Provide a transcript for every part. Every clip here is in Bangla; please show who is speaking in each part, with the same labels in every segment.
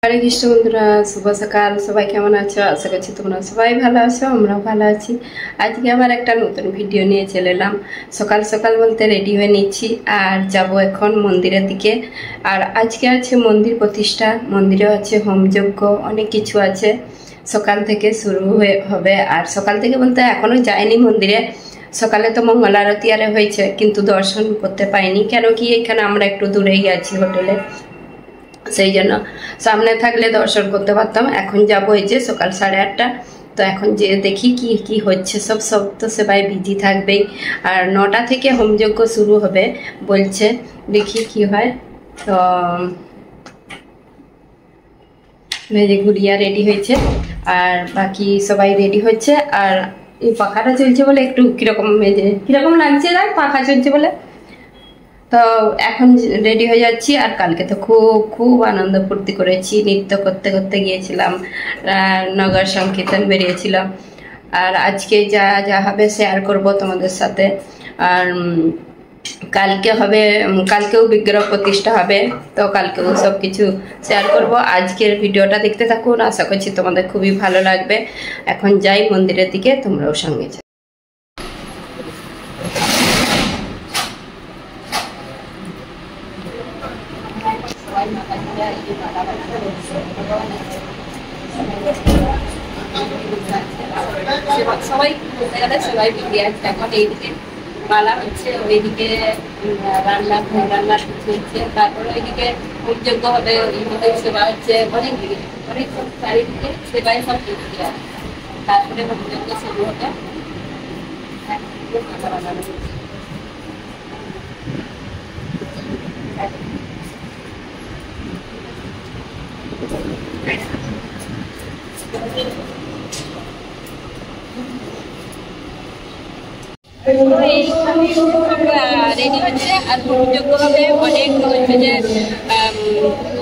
Speaker 1: হরে কৃষ্ণ বন্ধুরা, শুভ সকাল। সবাই কেমন আছো? আশা করছি তোমরা সবাই ভালো আছো, আমরাও ভালো আছি। আজকে আবার একটা নতুন ভিডিও নিয়ে চলে এলাম। সকাল সকাল বলতে রেডি হয়ে নিচ্ছি আর যাব এখন মন্দিরের দিকে। আর আজকে আছে মন্দির প্রতিষ্ঠা, মন্দিরে আছে হোমযজ্ঞ, অনেক কিছু আছে। সকাল থেকে শুরু হবে। আর সকাল থেকে বলতে এখনো যায়নি মন্দিরে। সকালে তো মঙ্গল আরতি আরে হয়েছে, কিন্তু দর্শন করতে পাইনি। কেন কি এখানে আমরা একটু দূরেই আছি হোটেলে, সেই জন্য সামনে থাকলে দর্শন করতে পারতাম। এখন যাবো এই যে সকাল 8:30। তো এখন যে দেখি কি কি হচ্ছে। সব তো সেবাই বিজি থাকবেই। আর 9টা থেকে হোমযজ্ঞ শুরু হবে বলছে, দেখি কি হয়। তো মেজে গুড়িয়া রেডি হয়েছে আর বাকি সবাই রেডি হচ্ছে। আর এই পাখাটা চলছে বলে একটু কিরকম লাগছে, দেখ পাখা চলছে বলে। তো এখন রেডি হয়ে যাচ্ছি। আর কালকে তো খুব আনন্দ ফুর্তি করেছি, নৃত্য করতে করতে গিয়েছিলাম, নগর সংকীর্তন বেরিয়েছিলাম। আর আজকে যা যা হবে শেয়ার করব তোমাদের সাথে। আর কালকেও বিগ্রহ প্রতিষ্ঠা হবে, তো কালকেও সব কিছু শেয়ার করব। আজকের ভিডিওটা দেখতে থাকুন, আশা করছি তোমাদের খুবই ভালো লাগবে। এখন যাই মন্দিরের দিকে, তোমরাও সঙ্গে যাও। সবাই সবাই বিক্রি আছে। এখন এইদিকে মালা হচ্ছে, ওইদিকে রান্না হচ্ছে, তারপরে ওইদিকে হোমযজ্ঞ হবে, ওইদিকে সেবা হচ্ছে, অনেক চারিদিকে সেবাই সব বিক্রি আছে। তারপরে হোমযজ্ঞ শুরু হবে। রেডি হচ্ছে আর হোমযজ্ঞ হবে। অনেক হচ্ছে যে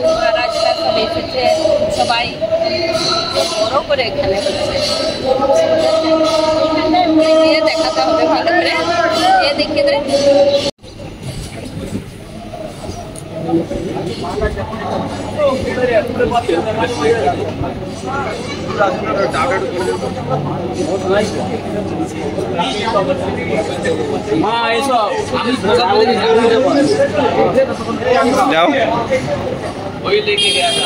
Speaker 1: মহারাজরা সব এসেছে, সবাই বড় করে এখানে হচ্ছে। দেখাতে হবে ভালো করে, দেখে দেয়।
Speaker 2: যাও
Speaker 3: ওই লেগে গেছে।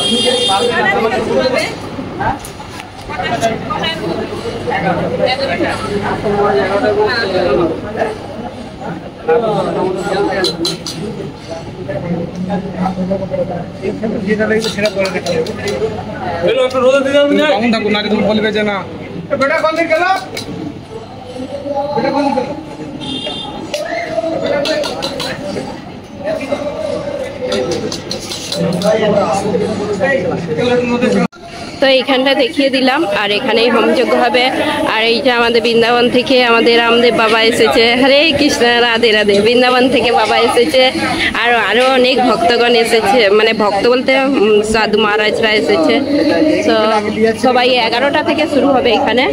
Speaker 2: বলবে যে না বেটা কোন দিকে গেল, বেটা কোন দিকে গেল।
Speaker 1: তো এইখানটা দেখিয়ে দিলাম। আর এখানেই হোমযজ্ঞ হবে। আর এই যে আমাদের বৃন্দাবন থেকে আমাদের রামদেব বাবা এসেছে। হরে কৃষ্ণ, রাধে রাধে। বৃন্দাবন থেকে বাবা এসেছে। আরো অনেক ভক্তগণ এসেছে, মানে ভক্ত বলতে সাধু মহারাজরা এসেছে। তো সবাই 11টা থেকে শুরু হবে এখানে।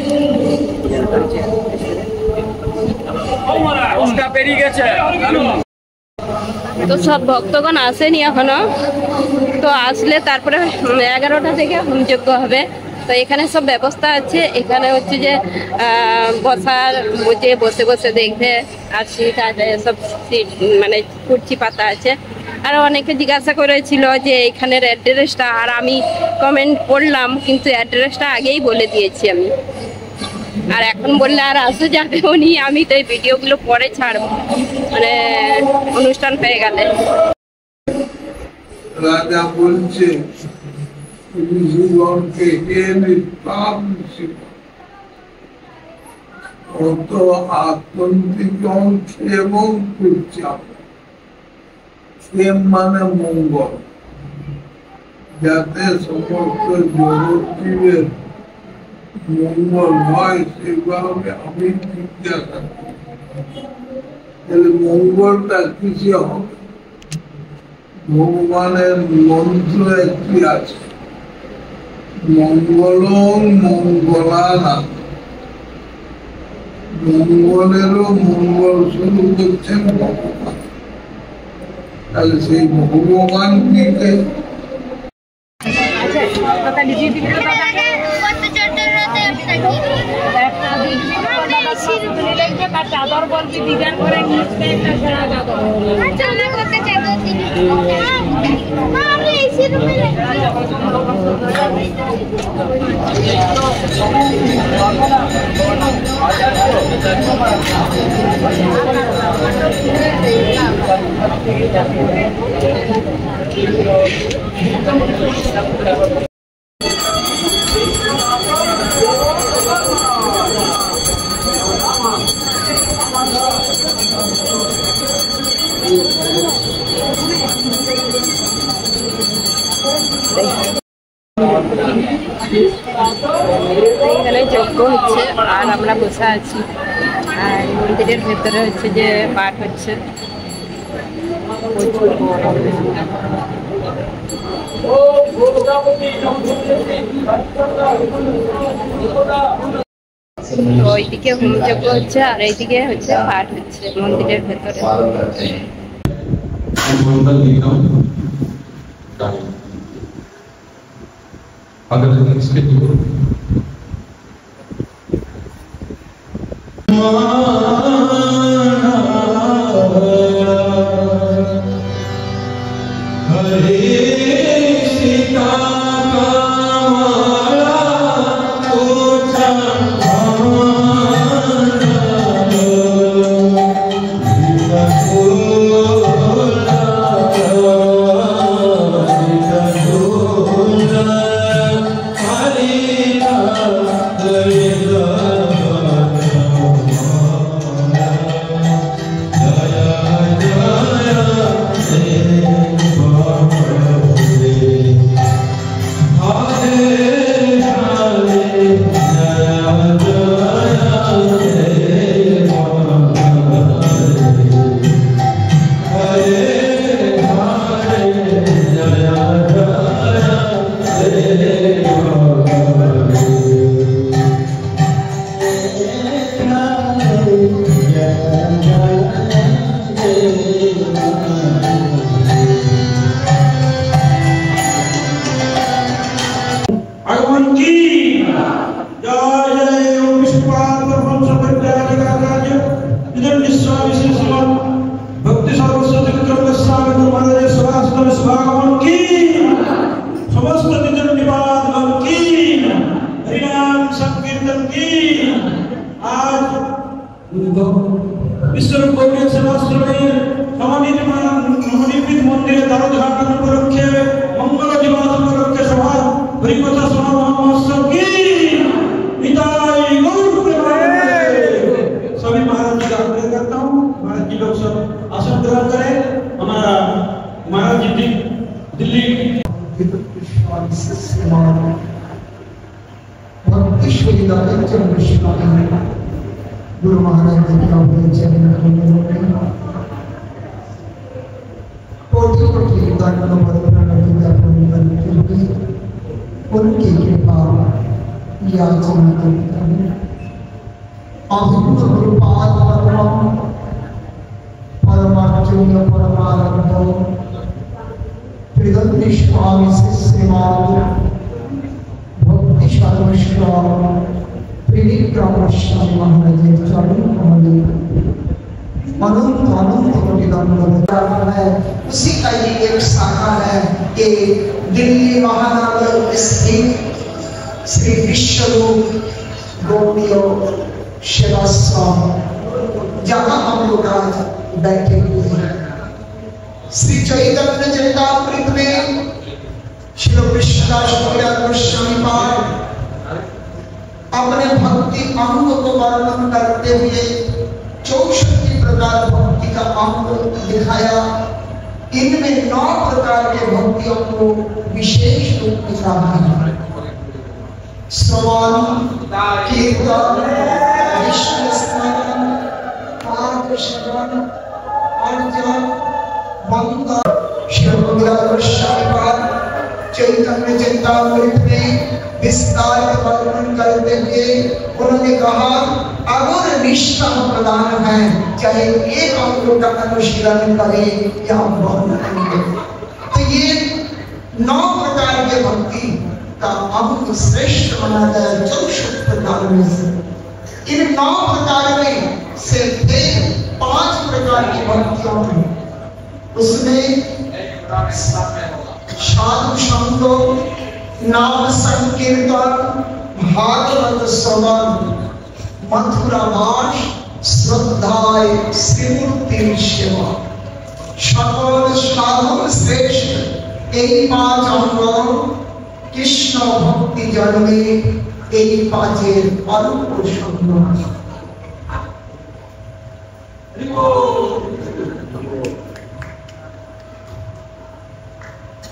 Speaker 1: তো সব ভক্তগণ আসেনি এখনো, তো আসলে তারপরে 11টা থেকে হোমযজ্ঞ হবে। তো এখানে সব ব্যবস্থা আছে। এখানে হচ্ছে যে বসার, বসে বসে দেখবে। আর সিট আছে, সব সিট মানে কুর্চি পাতা আছে। আর অনেকে জিজ্ঞাসা করেছিল যে এখানের অ্যাড্রেসটা, আর আমি কমেন্ট করলাম, কিন্তু অ্যাড্রেসটা আগেই বলে দিয়েছি আমি। আর এখন বললে আর আসতে যাবে উনি, আমি তো এই ভিডিওগুলো পরে ছাড়বো, মানে অনুষ্ঠান হয়ে গেলে।
Speaker 4: রাজা বলছে ঋষিগণকে অত আত্মন্তিকম এবং ক্ষেম মানে মঙ্গল, যাতে সমস্ত জগৎ জীবের মঙ্গল হয়, সেভাবে আমি জিজ্ঞাসা করি। তাহলে মঙ্গলটা কিসে হবে? ভগবানের মন্ত্র একটি আছে, মঙ্গলং মঙ্গলানাথ। মঙ্গলেরও মঙ্গল স্বরূপ হচ্ছেন ভগবান। তাহলে সেই ভগবানকে
Speaker 5: চাদর বলবি ডিজাইন করে
Speaker 1: এখানে যজ্ঞ হচ্ছে আর আমরা বসে আছি আর মন্দিরের ভেতরে হচ্ছে যে পাঠ হচ্ছে ওইদিকে হোম যজ্ঞ হচ্ছে আর এইদিকে হচ্ছে পাঠ হচ্ছে মন্দিরের ভেতরে।
Speaker 6: अगर इसके दूर हरे सीता गुरु महाराज जी का उनकी कृपा याचना करता हूँ। अभिभूत गुरुपाद परम परमार्जुन परमानंद प्रियंति स्वामी शिष्य भक्ति सर्वस्व महाराज चरण कमल अनंत अनंत कोटि दंड है। उसी का ये एक शाखा है कि दिल्ली महानगर स्थित श्री विश्वरूप गौड़ीय सेवाश्रम, जहाँ हम लोग आज बैठे हुए हैं। श्री चैतन्य चरितामृत में श्री कृष्णदास गोस्वामी पाद अपने भक्ति अंग को वर्णन करते हुए 64 प्रकार भक्ति का अंग दिखाया। इनमें 9 प्रकार के भक्तियों को विशेष रूप से कहा। श्रवण, कीर्तन, विष्णु स्मरण, पाठ श्रवण, अर्चन, वंदन। चैतन्य चरितामृत में विस्तार वर्णन करते हुए उन्होंने कहा अगर निष्ठा प्रदान है, चाहे एक अंग का अनुशीलन करे या वर्णन करे। तो ये 9 प्रकार के भक्ति का अंग श्रेष्ठ माना गया 64 प्रकार में से। इन 9 प्रकार में से 5 प्रकार की भक्तियों में उसमें साधु संग, नाम संकीर्तन, भागवत श्रवण, मथुरावास, श्रद्धाय श्रीमूर्ति सेवा, सकल साधन श्रेष्ठ এই 5 অঙ্গ কৃষ্ণ ভক্তি জন্মে এই 5-এর অল্প সম্মান।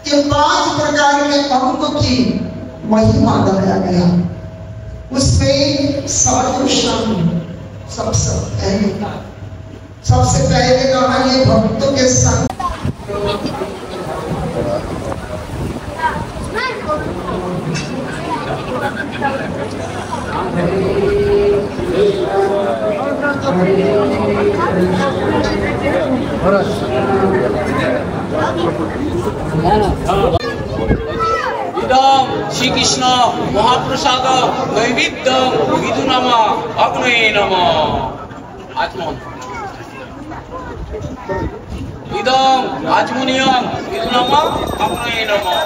Speaker 6: ये 5 प्रकार के अंग की महिमा गाया गया। उसमें साधु संग सबसे पहले कहा ये भक्तों के संग।
Speaker 3: इदं श्री कृष्ण महाप्रसाद नैवेद्यं विदुनामा अग्नये नमः। आत्मन इदं आचमनीयं विदुनामा अग्नये नमः।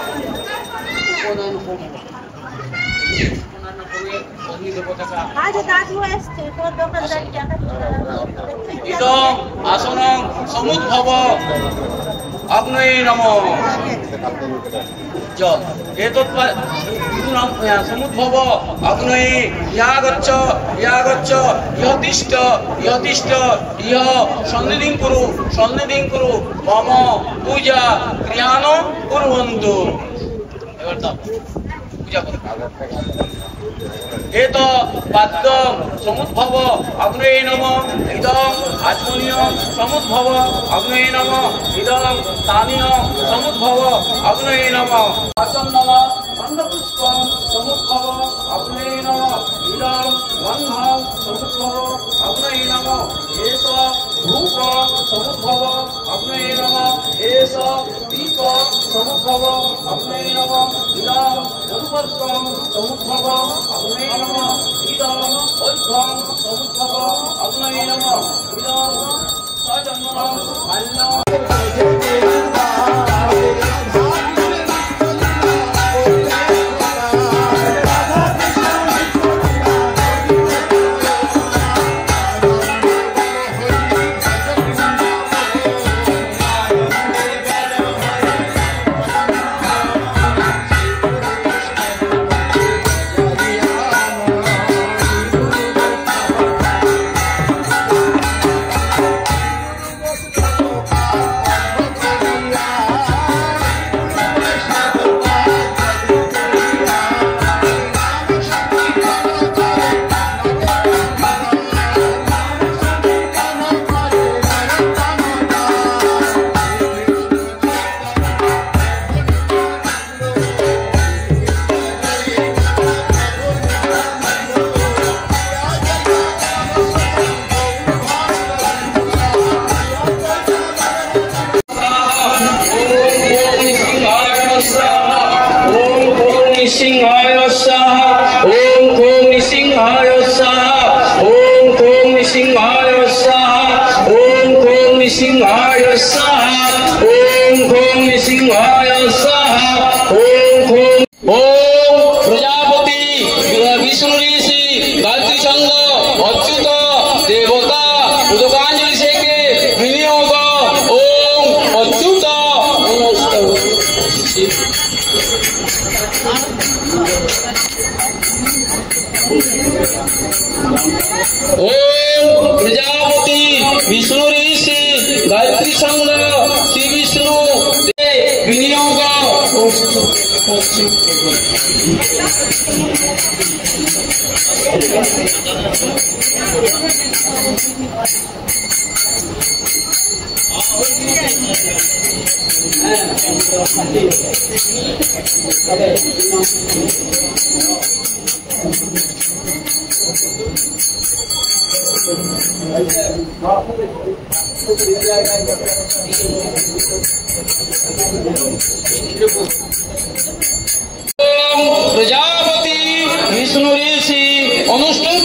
Speaker 3: इदं आसनं समुद्भव अग्नये नमः। जल एतत् समुद्भव अग्नये यागच्छ यतिष्ठ यह सन्निधिं कुरु मम पूजा क्रियानो कुर्वन्तु। पूजा एत पाद्यं समुद्भव अग्नये नमः। इदं आचमनीयं समुद्भव अग्नये नमः। इदं स्थानीयं समुद्भव अग्नये नमः। आचमनम अन्नपुष्पं समुद्भव अग्नये नमः। इदं गन्धं समुद्भव अग्नये नमः। एष धूपं समुद्भव अग्नये नमः। एष दीपं समुद्भव अग्नये नमः। इदं मधुपर्कं समुद्भव अग्नये नमः। इदं अर्घ्यं समुद्भव अग्नये नमः। इदं सचन्दनं माल्यं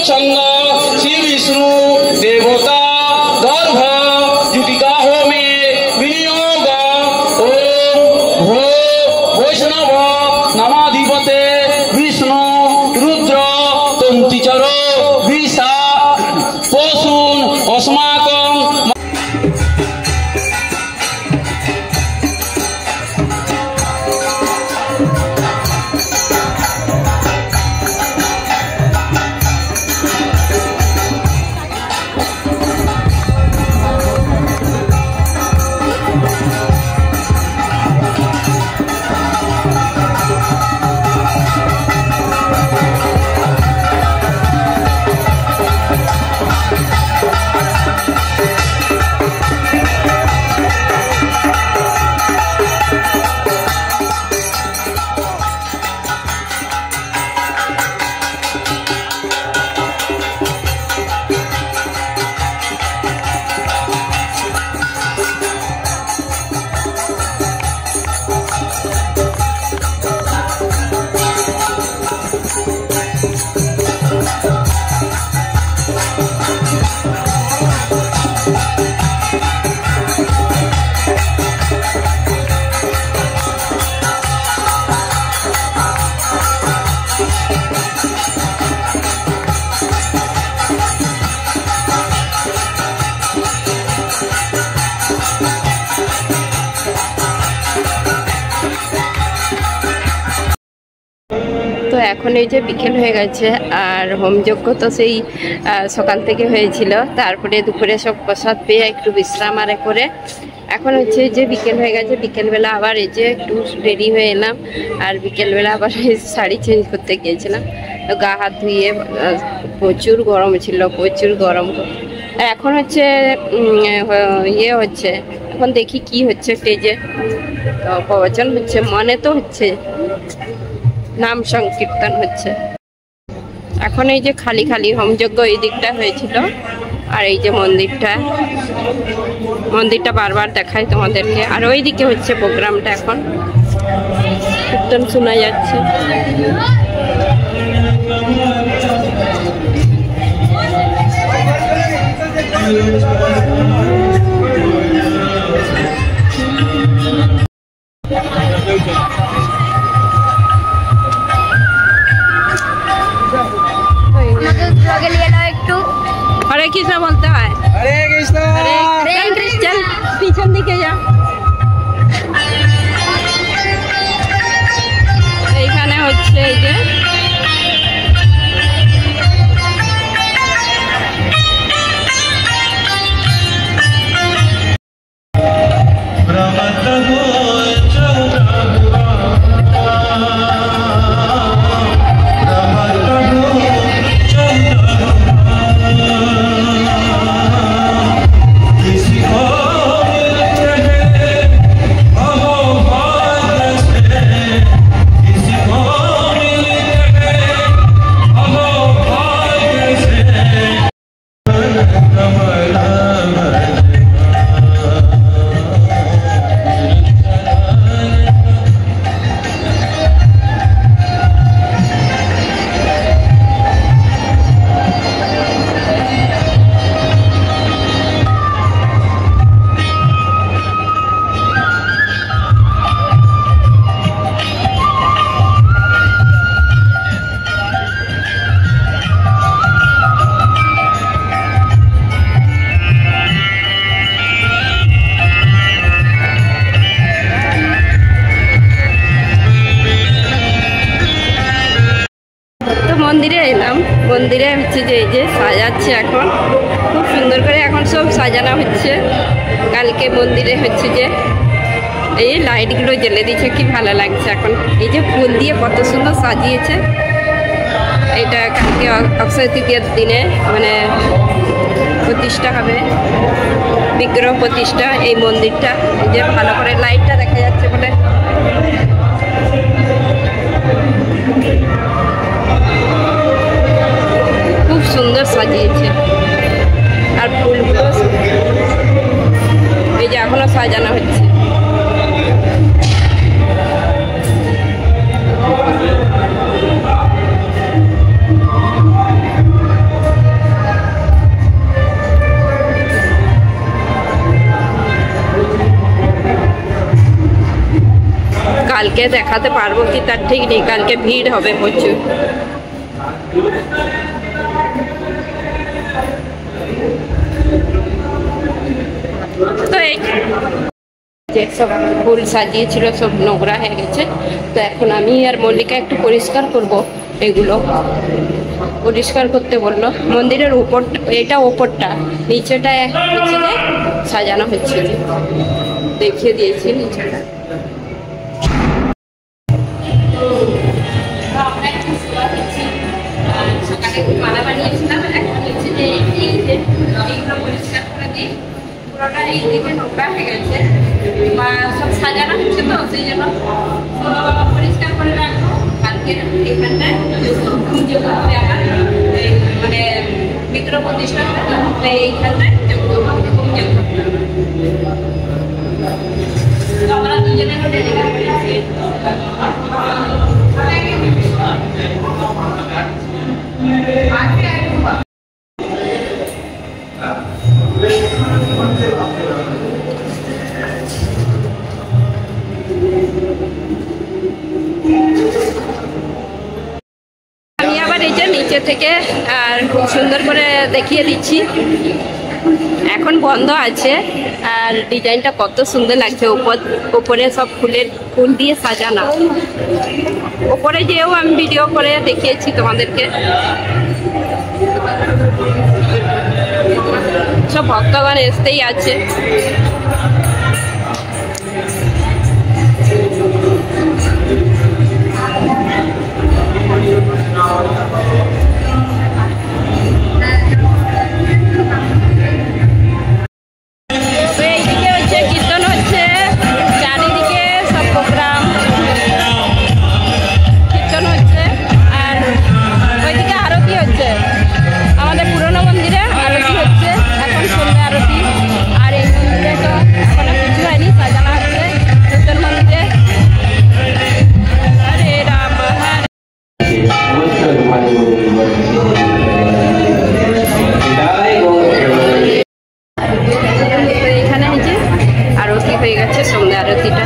Speaker 3: छंद श्री विष्णु देवता दर्भ जुटिका होमे विनियोग ओम भो वैष्णव नमाधिपते विष्णु रुद्र तंतिचर विषा पशून अस्माकं
Speaker 1: তো এখন এই যে বিকেল হয়ে গেছে আর হোমযজ্ঞ তো সেই সকাল থেকে হয়েছিল, তারপরে দুপুরে সব প্রসাদ পেয়ে একটু বিশ্রাম আরে করে এখন হচ্ছে যে বিকেল হয়ে গেছে। বিকেলবেলা আবার এই যে একটু রেডি হয়ে এলাম আর বিকেলবেলা আবার শাড়ি চেঞ্জ করতে গিয়েছিলাম, তো গা হাত ধুয়ে প্রচুর গরম ছিল, প্রচুর গরম। এখন হচ্ছে ইয়ে হচ্ছে, এখন দেখি কি হচ্ছে স্টেজে, তো প্রবচন হচ্ছে, মনে তো হচ্ছে নাম সংকীর্তন হচ্ছে। এখন এই যে খালি খালি হোমযজ্ঞ এই দিকটা হয়েছিল আর এই যে মন্দিরটা বারবার দেখাই তোমাদেরকে, আর ওই দিকে হচ্ছে প্রোগ্রামটা, এখন কীর্তন শোনা যাচ্ছে। हरे कृष्ण बोलते हैं।
Speaker 2: हरे कृष्ण
Speaker 1: हरे कृष्ण। पीछन दिखे जा, এইখানে হচ্ছে এই যে মন্দিরে এলাম। মন্দিরে হচ্ছে যে এই যে সাজাচ্ছে, এখন খুব সুন্দর করে এখন সব সাজানো হচ্ছে। কালকে মন্দিরে হচ্ছে যে এই লাইটগুলো জ্বেলে দিচ্ছে, কি ভালো লাগছে। এখন এই যে ফুল দিয়ে কত সুন্দর সাজিয়েছে। এটা কালকে অক্ষয় তৃতীয়ার দিনে মানে প্রতিষ্ঠা হবে, বিগ্রহ প্রতিষ্ঠা এই মন্দিরটা। এই যে ভালো করে লাইটটা দেখা যাচ্ছে বলে খুব সুন্দর সাজিয়েছে। আর ফুলগুলো এই যে এখনো সাজানো হচ্ছে। কালকে দেখাতে পারবো কি তার ঠিক নেই, কালকে ভিড় হবে প্রচুর। তো এই যে সব ফুল সাজিয়েছিল সব নোংরা হয়ে গেছে, তো এখন আমি আর মল্লিকা একটু পরিষ্কার করব, এগুলো পরিষ্কার করতে বললো। মন্দিরের উপর, এটা ওপরটা, নিচেটা হচ্ছে যে সাজানো হচ্ছে, যে দেখিয়ে দিয়েছি নিচেটা। সকালে মালা বানিয়েছিলাম, এখন হচ্ছে যে এইগুলো পরিষ্কার করে দিই। পুরোটা এই দিকে নোংরা হয়ে গেছে বা সব সাজানো হচ্ছে, তো সেই জন্য পরিষ্কার করে রাখবো। কালকে এখানটায় পুজো করতে আমার মানে বিগ্রহ প্রতিষ্ঠা করে এইখানটায় আমরা দুজনে ডেলিভারি করেছি। আমি আবার এই যে নিচে থেকে আর খুব সুন্দর করে দেখিয়ে দিচ্ছি। এখন বন্ধ আছে, আর ডিজাইনটা কত সুন্দর লাগছে, উপরে সব ফুল দিয়ে সাজানো। উপরে যেও আমি ভিডিও করে দেখিয়েছি তোমাদেরকে। সব ভক্তগণ আসতেই আছে। এখানে হয়েছে আরতি হয়ে গেছে, সন্ধ্যা আরতিটা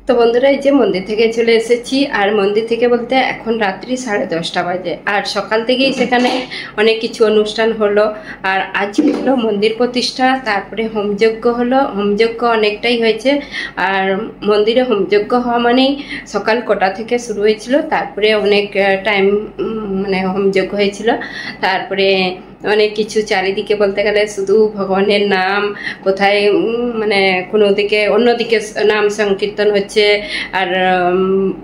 Speaker 1: তো বন্ধুরা, এই যে মন্দির থেকে চলে এসেছি। আর মন্দির থেকে বলতে এখন রাত্রি 10:30 বাজে, আর সকাল থেকেই সেখানে অনেক কিছু অনুষ্ঠান হলো। আর আজকে হলো মন্দির প্রতিষ্ঠা, তারপরে হোমযজ্ঞ হলো। হোমযজ্ঞ অনেকটাই হয়েছে, আর মন্দিরে হোমযজ্ঞ হওয়া মানেই সকাল কটা থেকে শুরু হয়েছিল, তারপরে অনেক টাইম মানে হোমযজ্ঞ হয়েছিল। তারপরে অনেক কিছু চারিদিকে বলতে গেলে শুধু ভগবানের নাম, কোথায় মানে কোনো দিকে অন্যদিকে নাম সংকীর্তন হচ্ছে, আর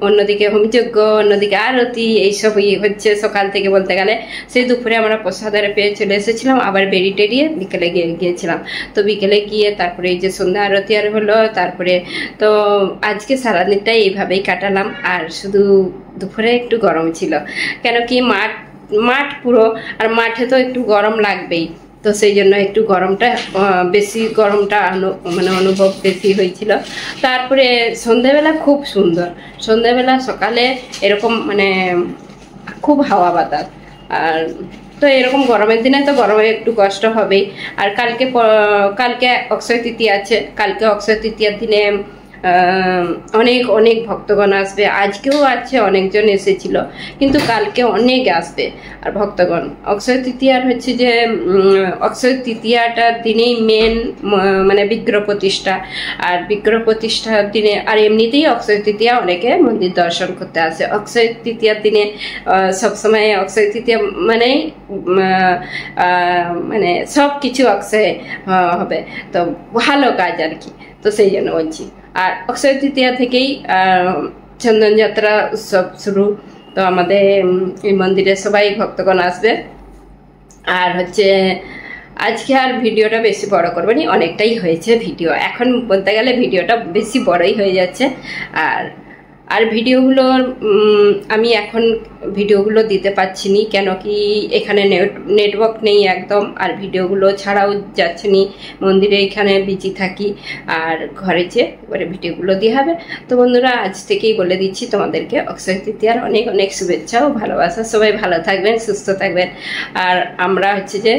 Speaker 1: অন্যদিকে হোমযজ্ঞ, অন্যদিকে আরতি, এইসব হচ্ছে সকাল থেকে বলতে গেলে। সেই দুপুরে আমরা প্রসাদের পেয়ে চলে এসেছিলাম, আবার বেরিয়ে টেরিয়ে বিকেলে গিয়েছিলাম। তো বিকেলে গিয়ে তারপরে এই যে সন্ধ্যা আরতি আর হলো। তারপরে তো আজকে সারাদিনটাই এইভাবেই কাটালাম। আর শুধু দুপুরে একটু গরম ছিল, কেন কি মাঠ পুরো, আর মাঠে তো একটু গরম লাগবেই, তো সেই জন্য একটু গরমটা বেশি, গরমটা মানে অনুভব বেশি হয়েছিল। তারপরে সন্ধ্যেবেলা খুব সুন্দর, সন্ধ্যেবেলা সকালে এরকম মানে খুব হাওয়া বাতাস। আর তো এরকম গরমের দিনে তো গরমে একটু কষ্ট হবেই। আর কালকে অক্ষয় তৃতীয়া আছে, কালকে অক্ষয় তৃতীয়ার দিনে অনেক অনেক ভক্তগণ আসবে। আজকেও আছে, অনেকজন এসেছিল, কিন্তু কালকে অনেক আসবে আর ভক্তগণ। অক্ষয় তৃতীয়ার হচ্ছে যে অক্ষয় তৃতীয়াটার দিনেই মেন মানে বিগ্রহ প্রতিষ্ঠা। আর বিগ্রহ প্রতিষ্ঠার দিনে, আর এমনিতেই অক্ষয় তৃতীয়া অনেকে মন্দির দর্শন করতে আসে। অক্ষয় তৃতীয়ার দিনে সবসময় অক্ষয় তৃতীয়া মানে সব কিছু অক্ষয় হবে, তো ভালো কাজ আর কি, তো সেই জন্য বলছি। আর অক্ষয় তৃতীয়া থেকেই চন্দন যাত্রা উৎসব শুরু, তো আমাদের এই মন্দিরে সবাই ভক্তগণ আসবে। আর হচ্ছে আজকে আর ভিডিওটা বেশি বড় করবো না, অনেকটাই হয়েছে ভিডিও, এখন বলতে গেলে ভিডিওটা বেশি বড়ই হয়ে যাচ্ছে। আর ভিডিওগুলো আমি এখন ভিডিওগুলো দিতে পারছি নি, কেন কি এখানে নেটওয়ার্ক নেই একদম, আর ভিডিওগুলো ছাড়াও যাচ্ছে নি, মন্দিরে এখানে বিজি থাকি, আর ঘরে যে এবারে ভিডিওগুলো দিয়ে হবে। তো বন্ধুরা আজ থেকেই বলে দিচ্ছি তোমাদেরকে অক্ষয় তৃতীয়ার অনেক অনেক শুভেচ্ছা ও ভালোবাসা। সবাই ভালো থাকবেন, সুস্থ থাকবেন। আর আমরা হচ্ছে যে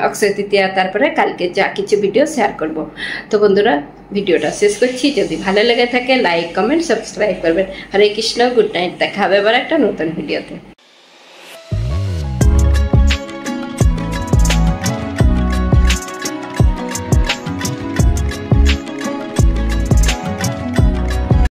Speaker 1: অক্ষয় তৃতীয়া তারপরে কালকে যা কিছু ভিডিও শেয়ার করব। তো বন্ধুরা ভিডিওটা শেষ করছি, যদি ভালো লেগে থাকে লাইক কমেন্ট সাবস্ক্রাইব করবেন। হরে কৃষ্ণ, গুড নাইট, দেখা হবে আবার একটা নতুন ভিডিওতে।